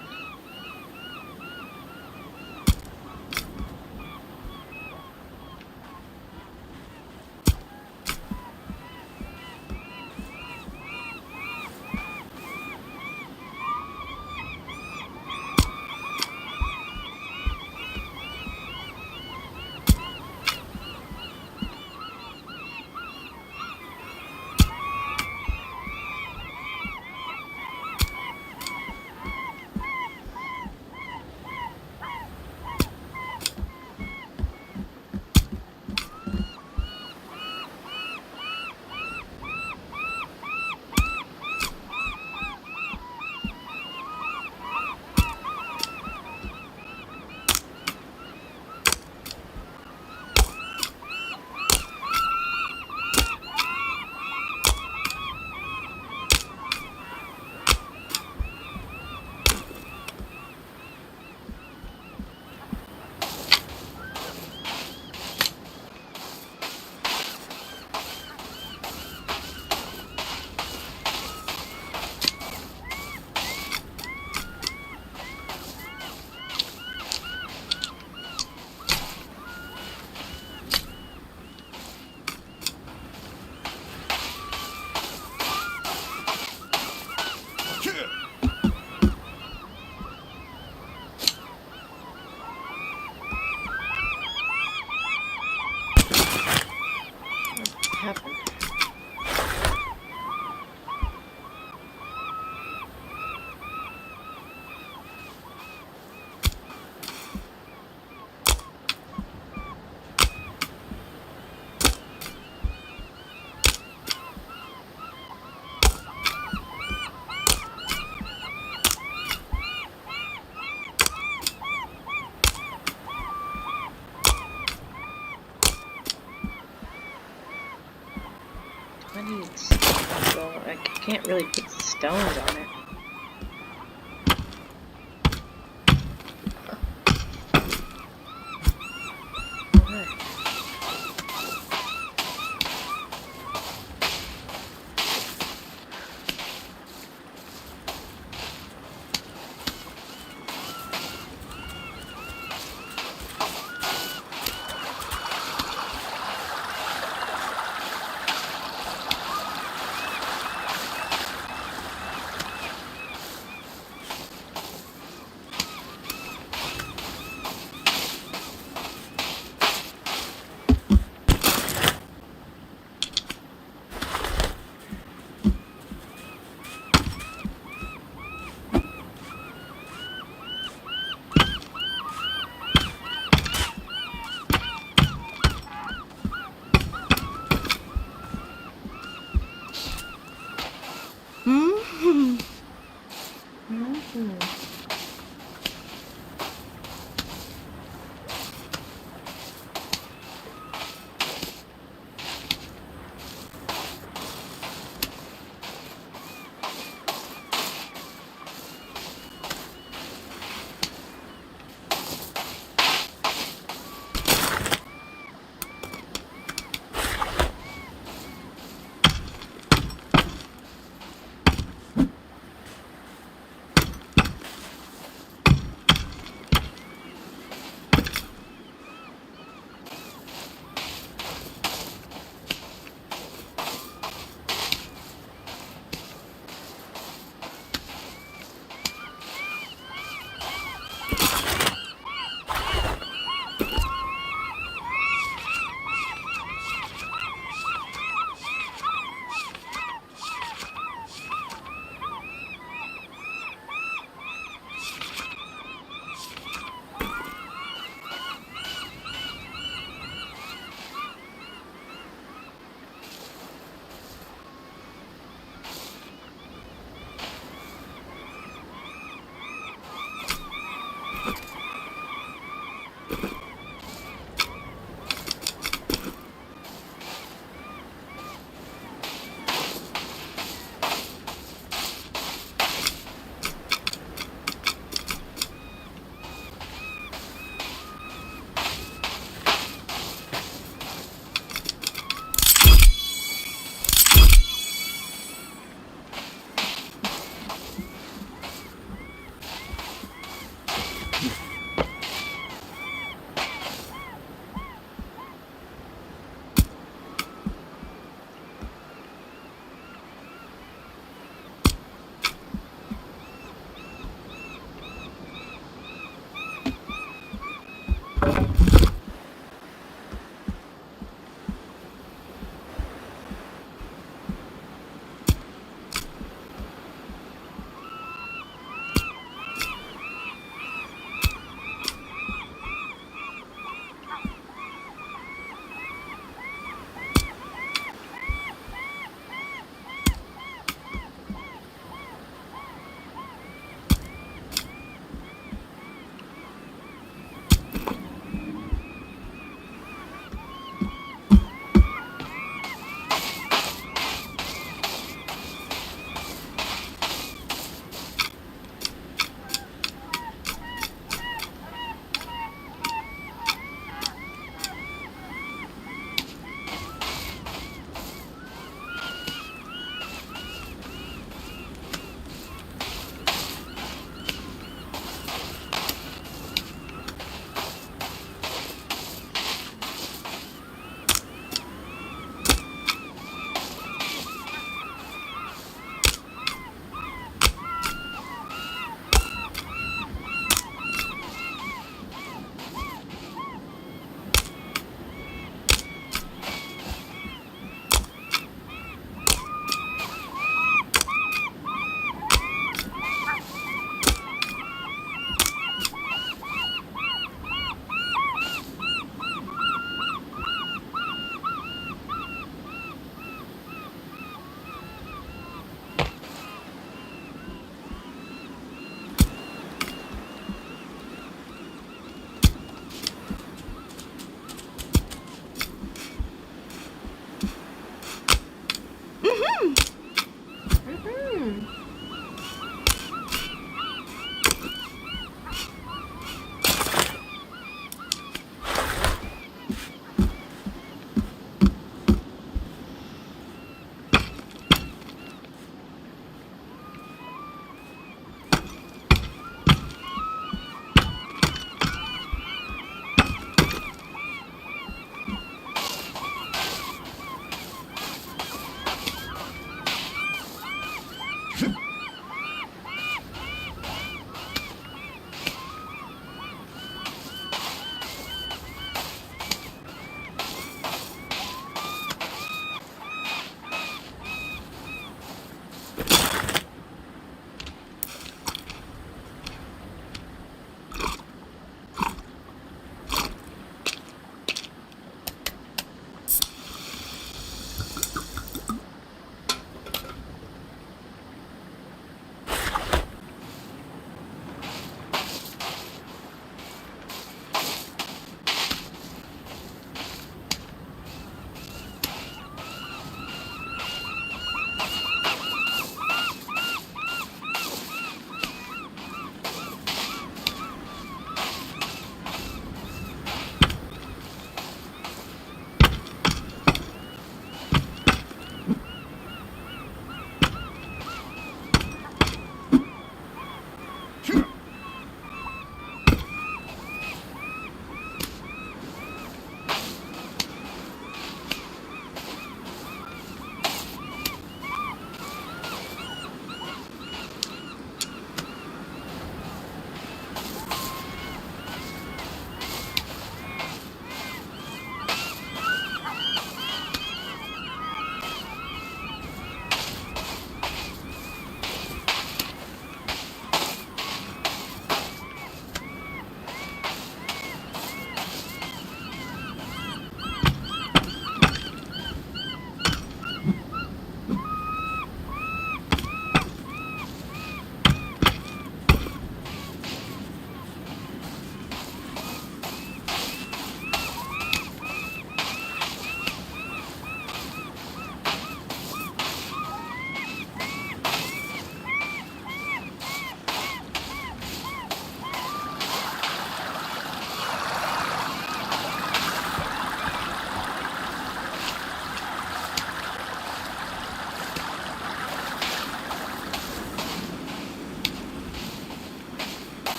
Happened. I need stone. I can't really put the stones on it. Okay.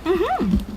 Mm-hmm.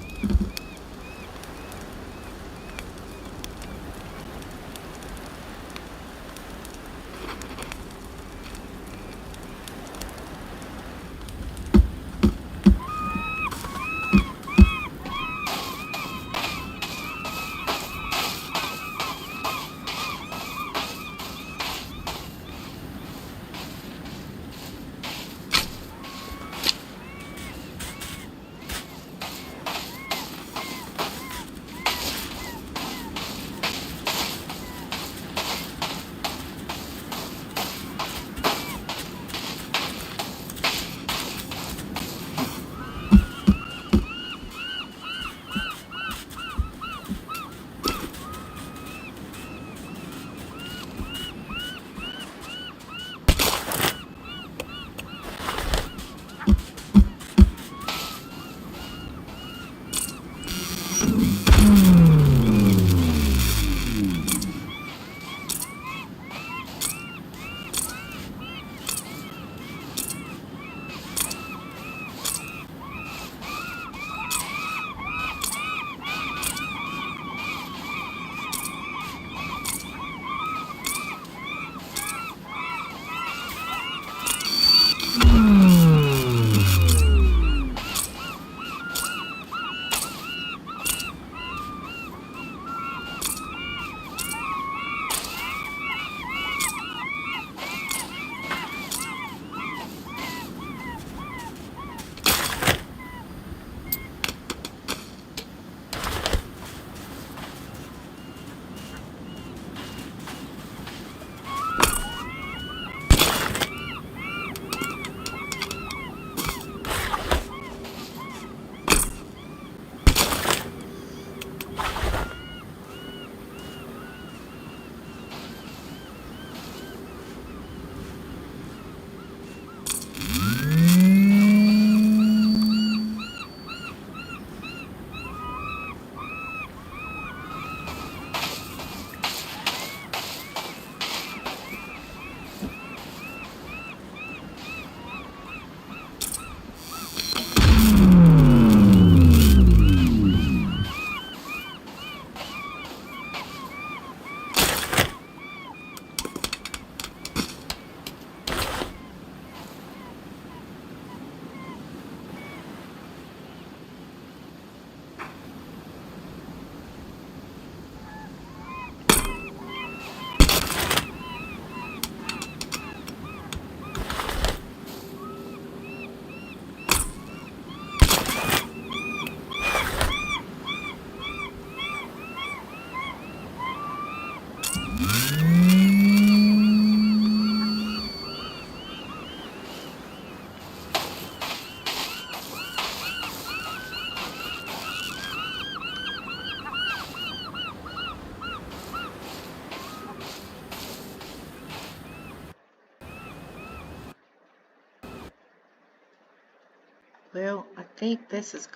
Well, I think this is